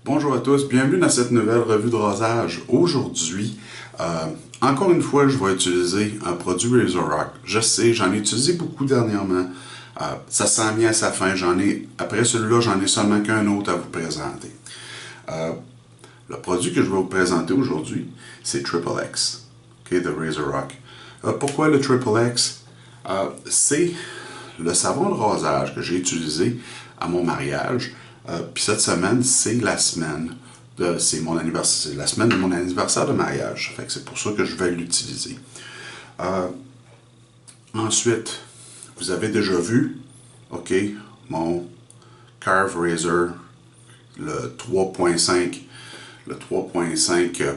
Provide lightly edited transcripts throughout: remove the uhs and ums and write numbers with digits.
Bonjour à tous, bienvenue dans cette nouvelle revue de rasage. Aujourd'hui, encore une fois, je vais utiliser un produit Razorock. Je sais, j'en ai utilisé beaucoup dernièrement. Ça s'en vient à sa fin. Après celui-là, j'en ai seulement qu'un autre à vous présenter. Le produit que je vais vous présenter aujourd'hui, c'est XXX de Razorock. Pourquoi le XXX? C'est le savon de rasage que j'ai utilisé à mon mariage. Puis cette semaine, c'est la semaine de mon anniversaire de mariage. Fait que c'est pour ça que je vais l'utiliser. Ensuite, vous avez déjà vu, ok, mon Carve Razor, le 3.5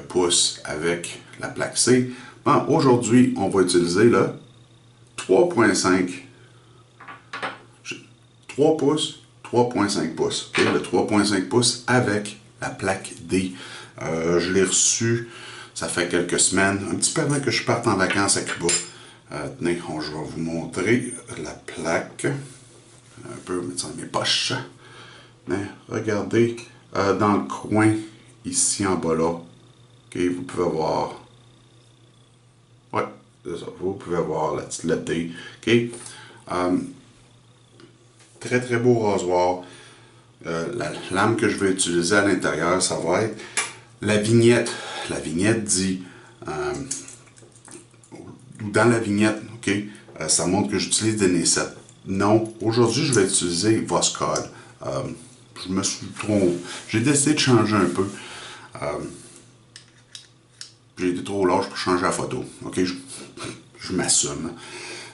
pouces avec la plaque C. Bon, aujourd'hui, on va utiliser le 3.5 pouces. 3.5 pouces, okay? Le 3.5 pouces avec la plaque D. Je l'ai reçu, ça fait quelques semaines, un petit peu avant que je parte en vacances à Cuba. Tenez, je vais vous montrer la plaque. Un peu, mettre ça dans mes poches. Mais regardez, dans le coin, ici en bas là, okay, vous pouvez voir. Ouais, c'est ça, vous pouvez voir la petite lettre D. Okay? Très très beau rasoir. La lame que je vais utiliser à l'intérieur, ça va être la vignette. La vignette dit, dans la vignette, ok, ça montre que j'utilise des N7. Non, aujourd'hui je vais utiliser Voscode. Je me suis trompé. J'ai décidé de changer un peu. J'ai été trop large pour changer la photo. Ok, je m'assume.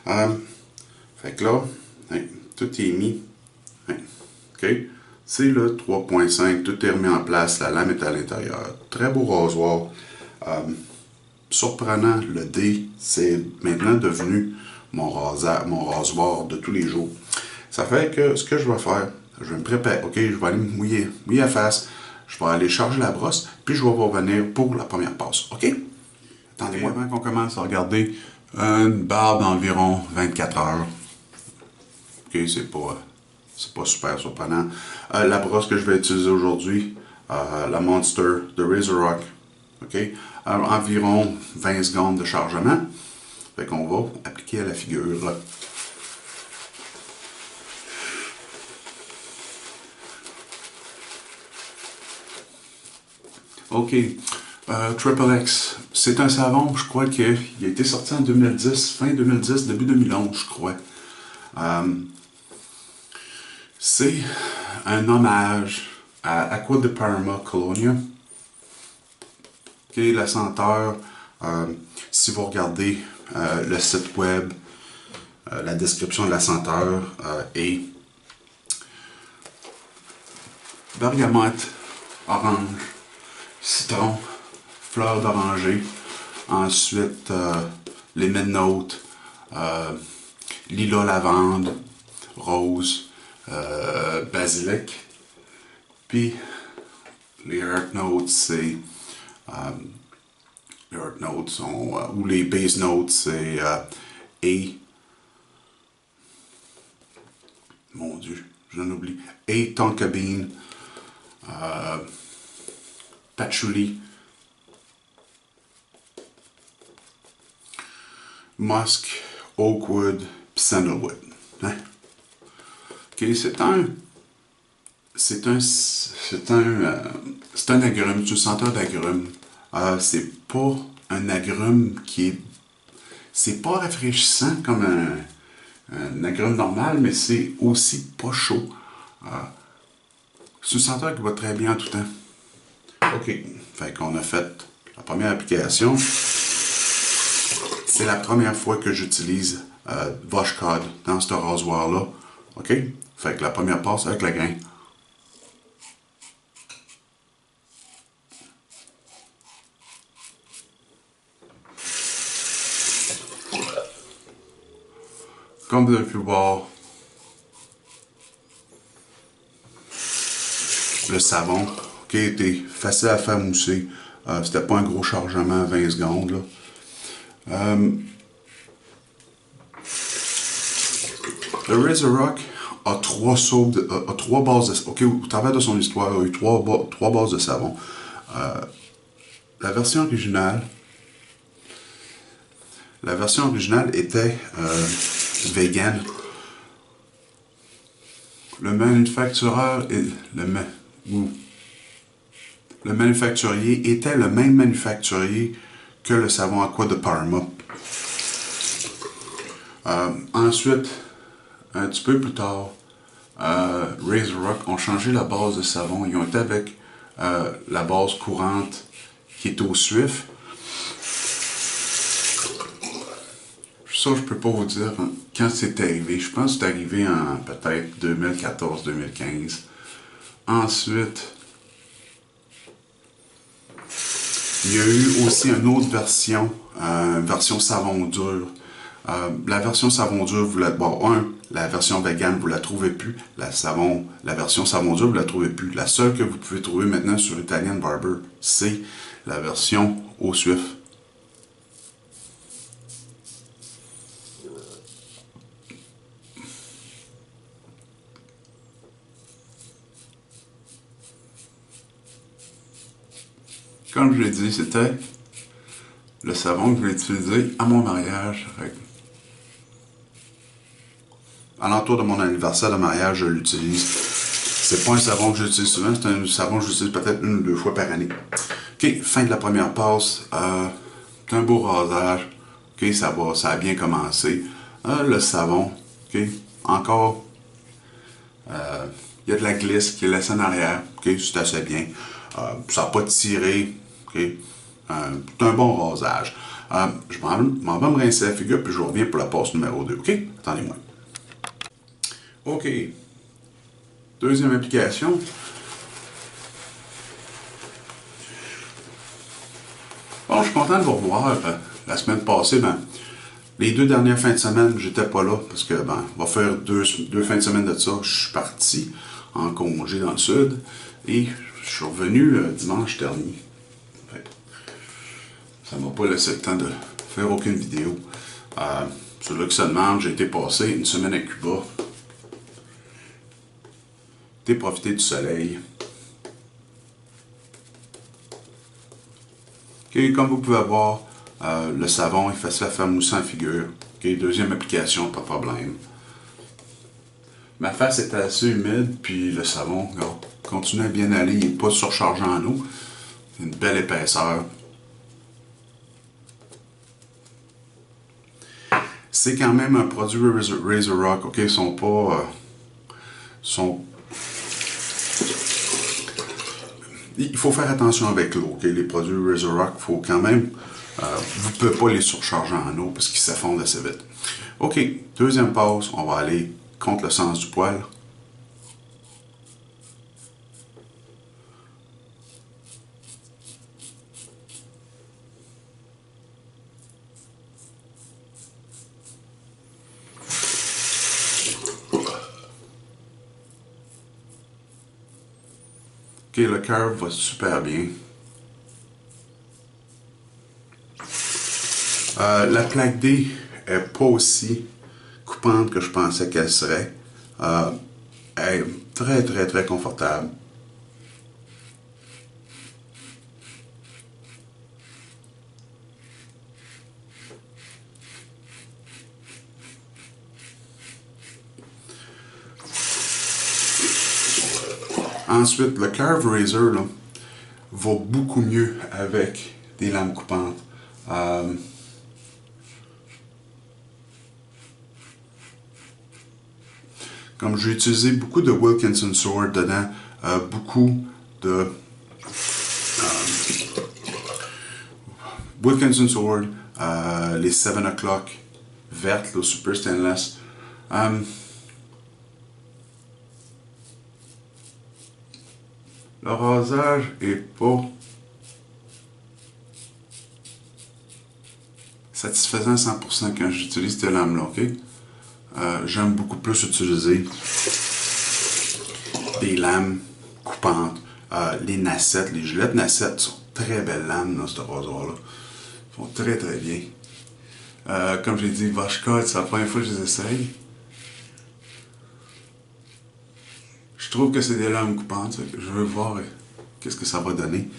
Fait que là, tout est mis. Ok, c'est le 3.5, tout est remis en place, la lame est à l'intérieur. Très beau rasoir. Surprenant, le D, c'est maintenant devenu mon rasoir de tous les jours. Ça fait que ce que je vais faire, je vais me préparer. Ok, je vais aller me mouiller la face. Je vais aller charger la brosse, puis je vais revenir pour la première passe. Ok? Attendez-moi avant qu'on commence à regarder une barre d'environ 24 heures. Ok, c'est pas super surprenant. La brosse que je vais utiliser aujourd'hui, la Monster de Razorock. Ok, environ 20 secondes de chargement. Fait qu'on va appliquer à la figure. Ok, XXX, c'est un savon, je crois qu'il a été sorti en 2010, fin 2010, début 2011, je crois. C'est un hommage à Aqua de Parma Colonia. Okay, la senteur, si vous regardez le site web, la description de la senteur est bergamote, orange, citron, fleur d'oranger, ensuite les mid-notes, lilas lavande, rose, basilic, puis les earth notes c'est les earth notes sont ou les base notes c'est mon dieu j'en oublie tonka bean, patchouli, musk, oakwood, puis sandalwood. Hein? Ok, c'est un agrume, c'est une senteur d'agrume. C'est pas un agrume c'est pas rafraîchissant comme un agrume normal, mais c'est aussi pas chaud. C'est une senteur qui va très bien en tout temps. Ok, fait qu'on a fait la première application. c'est la première fois que j'utilise Wash Cod dans ce rasoir-là. OK? Fait que la première passe avec le grain. Comme vous avez pu voir, le savon, OK, était facile à faire mousser. C'était pas un gros chargement à 20 secondes. Là. Le Razorock a trois bases de, OK, au travers de son histoire, il a eu trois bases de savon. La version originale était vegan. Le manufacturier était le même manufacturier que le savon Aqua de Parma. Ensuite, un petit peu plus tard, Razorock ont changé la base de savon. Ils ont été avec la base courante qui est au suif. Ça, je peux pas vous dire quand c'est arrivé. Je pense que c'est arrivé en peut-être 2014-2015. Ensuite, il y a eu aussi une autre version, version savon dur. La version savon dur, la version vegan, vous la trouvez plus. La version savon dur, vous la trouvez plus. La seule que vous pouvez trouver maintenant sur Italian Barber, c'est la version au suif. Comme je l'ai dit, c'était le savon que je vais utiliser à mon mariage. À l'entour de mon anniversaire de mariage, je l'utilise. C'est pas un savon que j'utilise souvent, c'est un savon que j'utilise peut-être 1 ou 2 fois par année. OK, fin de la première passe. C'est un beau rasage. OK, ça a bien commencé. Le savon, OK, encore, il y a de la glisse qui est laissée en arrière. OK, c'est assez bien. Ça n'a pas tiré. OK, c'est un bon rasage. Je m'en vais me rincer la figure, puis je reviens pour la passe numéro 2. OK, attendez-moi. OK. Deuxième application. Bon, je suis content de vous revoir. La semaine passée, les 2 dernières fins de semaine, j'étais pas là parce que, on va faire deux fins de semaine de ça. Je suis parti en congé dans le sud et je suis revenu dimanche dernier. Ça m'a pas laissé le temps de faire aucune vidéo. Sur là que ça demande, j'ai été passer une semaine à Cuba. J'ai profité du soleil. Okay, comme vous pouvez voir, le savon est facile à faire mousser en figure. Okay, deuxième application, pas de problème. Ma face était assez humide, puis le savon continue à bien aller. Il n'est pas surchargé en eau. C'est une belle épaisseur. C'est quand même un produit Razorock. OK, ils sont pas... Il faut faire attention avec l'eau. Okay? Les produits Razorock, il faut quand même... vous ne pouvez pas les surcharger en eau parce qu'ils s'effondrent assez vite. OK, deuxième passe, on va aller contre le sens du poil. OK, le curve va super bien. La plaque D n'est pas aussi coupante que je pensais qu'elle serait. Elle est très très très confortable. Ensuite, le Curve Razor là, va beaucoup mieux avec des lames coupantes. Comme j'ai utilisé beaucoup de Wilkinson Sword dedans, beaucoup de Wilkinson Sword, les 7 o'clock vertes, là, super stainless. Le rasage est pas satisfaisant à 100% quand j'utilise cette lame-là, ok? J'aime beaucoup plus utiliser des lames coupantes, les nacettes, les gilettes nacettes sont très belles lames dans ce rasoir-là. Ils font très très bien. Comme j'ai dit, Vashka, c'est la première fois que je les essaye. Je trouve que c'est des lames coupantes, je veux voir qu'est-ce que ça va donner.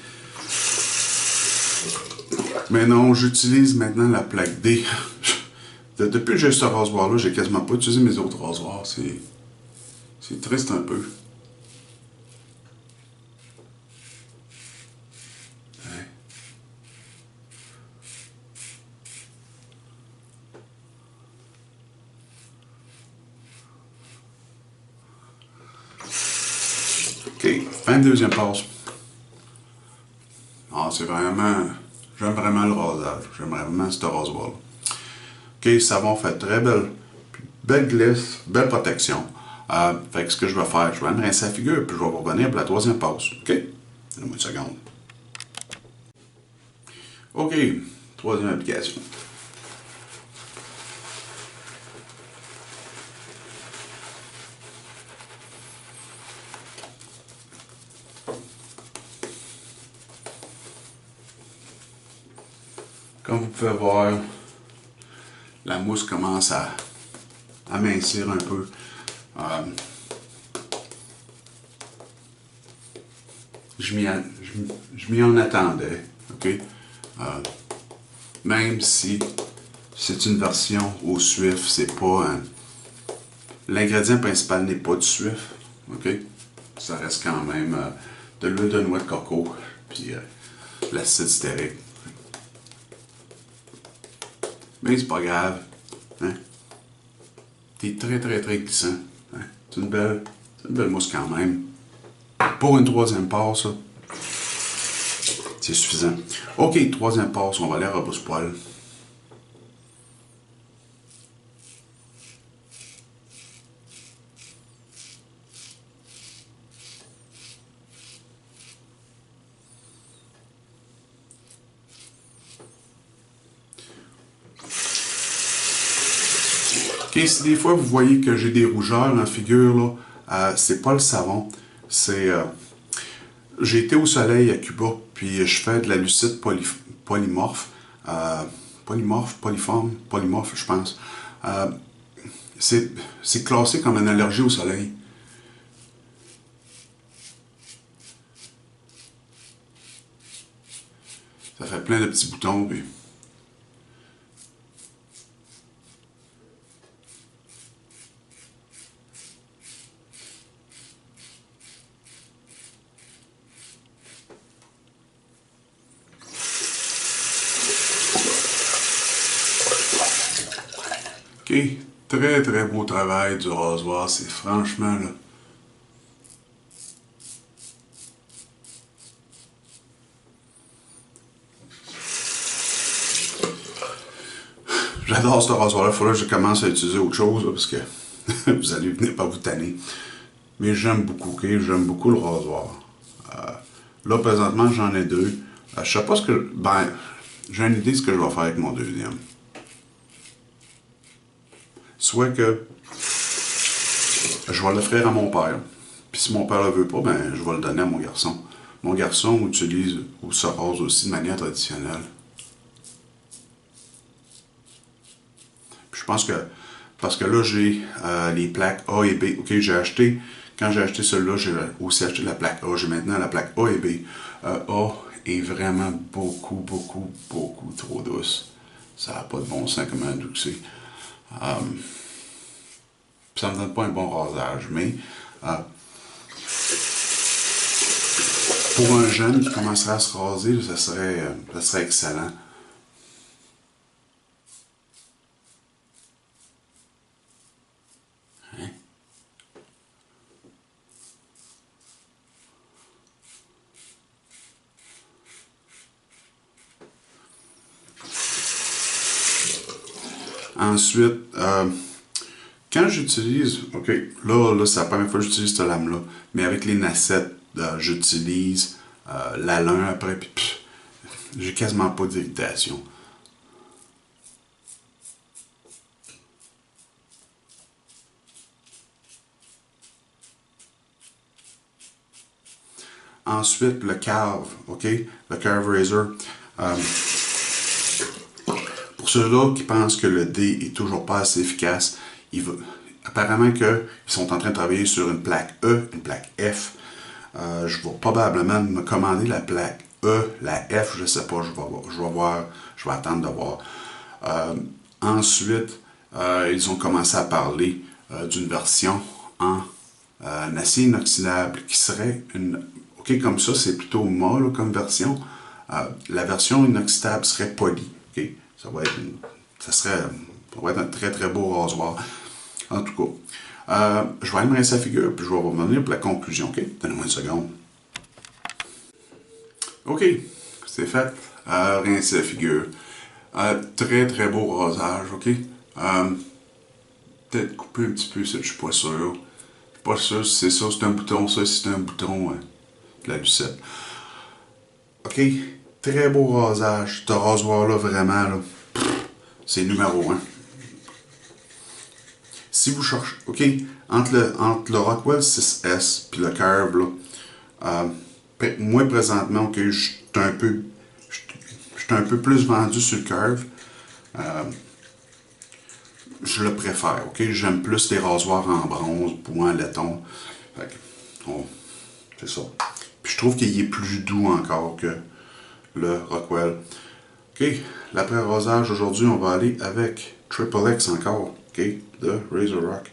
Mais non, j'utilise maintenant la plaque D. Depuis que j'ai ce rasoir-là, j'ai quasiment pas utilisé mes autres rasoirs. C'est triste un peu. Ouais. Ok, 22e passe. Ah, c'est vraiment... J'aime vraiment le rasage. J'aime vraiment ce rasoir-là. Ok, savon fait très belle glisse, belle protection. Fait que ce que je vais faire, je vais me rincer la figure, puis je vais vous revenir pour la 3e passe. Ok? Donne-moi une seconde. Ok, 3e application. Comme vous pouvez voir, la mousse commence à amincir un peu. Je m'y en attendais, ok? Même si c'est une version au suif, c'est pas l'ingrédient principal n'est pas du suif, ok? Ça reste quand même de l'huile de noix de coco, puis l'acide stérique. Mais c'est pas grave, hein? T'es très très très glissant, hein? C'est une belle mousse quand même. Pour une 3e passe, ça, c'est suffisant. Ok, 3e passe, on va aller à rebrousse-poil. Ok, si des fois vous voyez que j'ai des rougeurs dans la figure, là, c'est pas le savon, c'est... j'ai été au soleil à Cuba, puis je fais de la lucide polymorphe. Polymorphe, je pense. C'est classé comme une allergie au soleil. Ça fait plein de petits boutons, puis... Ok, très très beau travail du rasoir, c'est franchement là. J'adore ce rasoir-là, il faudrait que je commence à utiliser autre chose là, parce que vous allez venir pas vous tanner. Mais j'aime beaucoup, ok, j'aime beaucoup le rasoir. Là présentement j'en ai 2. Je sais pas ce que. Ben, j'ai une idée de ce que je vais faire avec mon 2e. Soit que je vais l'offrir à mon père. Puis si mon père le veut pas, ben je vais le donner à mon garçon. Mon garçon utilise ou se rase aussi de manière traditionnelle. Puis je pense que, parce que là j'ai les plaques A et B. Ok, quand j'ai acheté celle-là, j'ai aussi acheté la plaque A. J'ai maintenant la plaque A et B. A est vraiment beaucoup trop douce. Ça n'a pas de bon sens comme un doux c'est. Ça me donne pas un bon rasage, mais pour un jeune qui commencerait à se raser, ça serait excellent. Hein? Ensuite, quand j'utilise, ok, là c'est la première fois que j'utilise cette lame-là, mais avec les nacettes, j'utilise l'alun après, puis j'ai quasiment pas d'irritation. Ensuite, le carve, ok, le carve razor. Pour ceux-là qui pensent que le D est toujours pas assez efficace, apparemment qu'ils sont en train de travailler sur une plaque E, une plaque F. Je vais probablement me commander la plaque E, la F, je ne sais pas, je vais voir, je vais attendre de voir. Ensuite, ils ont commencé à parler d'une version en acier inoxydable qui serait une... Ok, comme ça, c'est plutôt molle comme version. La version inoxydable serait polie. Okay? Ça va être un très très beau rasoir. En tout cas, je vais aller me rincer la figure, puis je vais revenir pour la conclusion. Ok? Donnez-moi une seconde. Ok, c'est fait. Rincer la figure. Très très beau rasage. Ok? Peut-être couper un petit peu, ça, je suis pas sûr. Je suis pas sûr si c'est ça, c'est un bouton, ça, si c'est un bouton. La lucette. Ok, très beau rasage. Ce rasoir-là, vraiment, là, c'est numéro 1. Si vous cherchez, ok, entre le Rockwell 6S et le Curve, là, moi présentement, ok, je suis un peu plus vendu sur le Curve. Je le préfère, ok, j'aime plus les rasoirs en bronze ou en laiton. C'est ça. Puis je trouve qu'il est plus doux encore que le Rockwell. Ok, l'après-rasage, aujourd'hui, on va aller avec XXX encore, ok, de Razorock.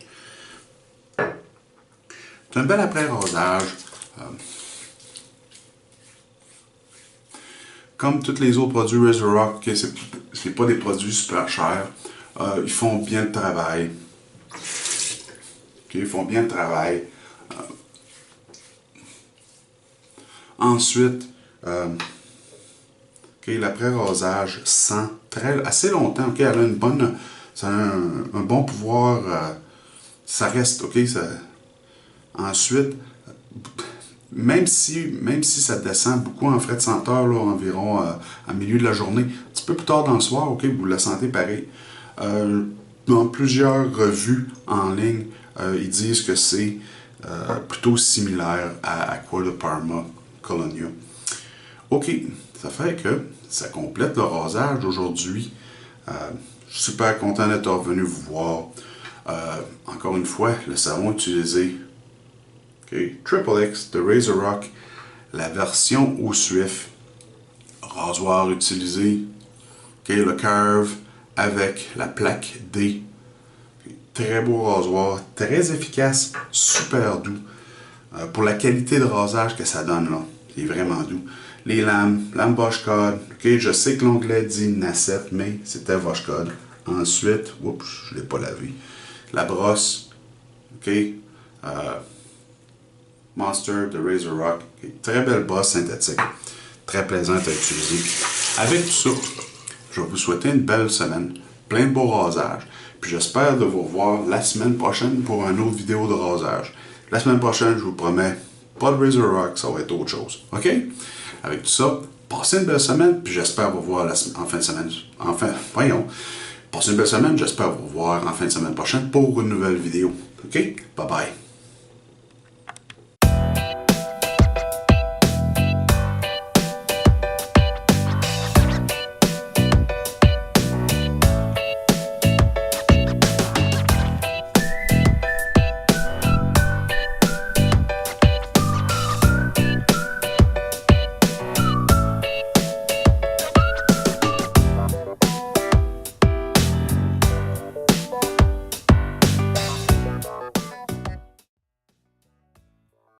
C'est un bel après-rasage. Comme tous les autres produits Razorock, okay, c'est pas des produits super chers. Ils font bien le travail. Okay, ils font bien le travail. Ensuite, okay, l'après-rasage sent assez longtemps. Okay, elle a une bonne, ça a un bon pouvoir. Ça reste, ok. Ensuite, même si ça descend beaucoup en frais de senteur, là, environ en milieu de la journée, un petit peu plus tard dans le soir, ok, vous la sentez pareil. Dans plusieurs revues en ligne, ils disent que c'est plutôt similaire à Aqua de Parma Colonia. Ok, ça fait que ça complète le rasage d'aujourd'hui. Je suis super content d'être revenu vous voir. Encore une fois, le savon utilisé, okay, XXX de Razorock, la version au suif, rasoir utilisé, okay, le curve avec la plaque D. Okay, très beau rasoir, très efficace, super doux. Pour la qualité de rasage que ça donne là, c'est vraiment doux. Les lames Bosch Code, okay, je sais que l'onglet dit nacette, mais c'était Bosch Code. Ensuite, oups, je ne l'ai pas lavé. La brosse, ok, Monster de Razorock, okay, très belle brosse synthétique, très plaisante à utiliser. Avec tout ça, je vais vous souhaiter une belle semaine, plein de beaux rasages, puis j'espère de vous revoir la semaine prochaine pour une autre vidéo de rasage. La semaine prochaine, je vous promets, pas de Razorock, ça va être autre chose, ok? Avec tout ça, passez une belle semaine, puis j'espère vous revoir en fin de semaine. Passez une belle semaine, j'espère vous revoir en fin de semaine prochaine pour une nouvelle vidéo. Ok? Bye bye.